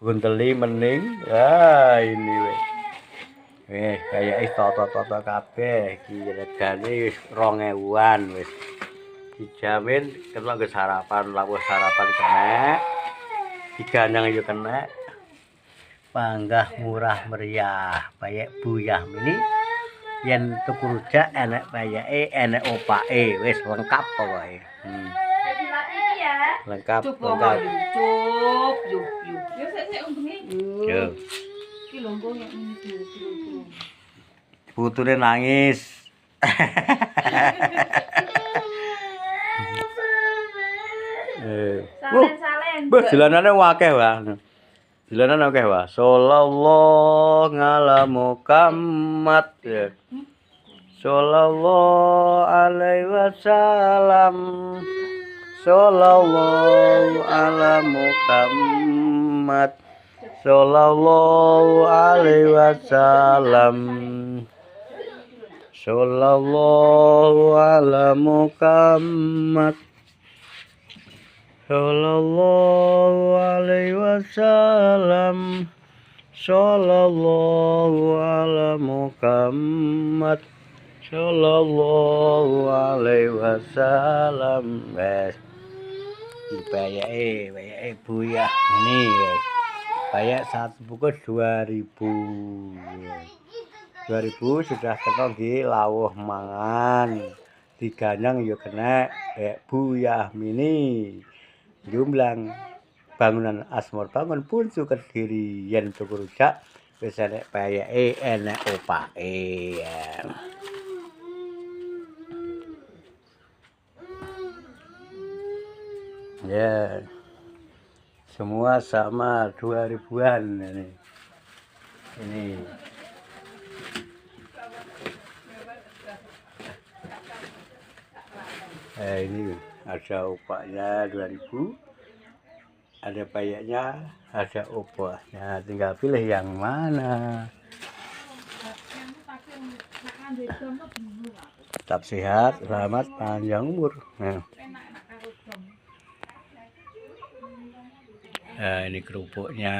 Bunteli mening. Ya ini weh. Kayak toto-toto kabeh iki regane wis 2000-an wis. Dijamin kena nggo sarapan, lawuh sarapan kena. Diganyang yo kena. Panggah murah meriah, payek buyah mini. Yen tuku rujak enek payeke, enek opake, wis lengkap pokoke. Lengkap, lengkap. Cup, yuk. Yo sik untungnya. Yo. Iki lho engko nek ngene Putune nangis. Salen. Wah, dilanane akeh wae. Dilanan akeh wae. Sallallahu ala Muhammad. Sallallahu alaihi wasallam. Sallallahu ala Muhammad. Sallallahu alaihi wasallam. Sallallahu ala Muhammad. Sallallahu alaihi wasallam. Sallallahu ala Muhammad. Sallallahu alaihi wasallam. Wes. Bayake buyah ini wes. Bayak satu bungkus 2000. 2000 sudah kena nggih lawuh mangan. Diganyang ya kena buyah mini. Jumblang bangunan Asmor Bangun Puncu Kediri yen tuku rujak wis enek payeke enek opake ya. Semua sama 2000-an ini. Ini ada opaknya 2000, ada payaknya, ada opahnya, tinggal pilih yang mana. Tetap sehat, selamat, panjang umur. Nah, ini kerupuknya.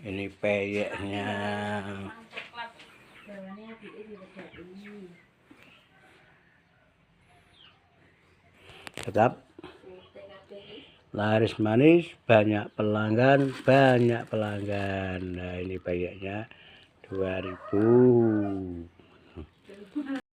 Ini peyeknya. Tetap laris manis, banyak pelanggan. Nah, ini payeknya 2000.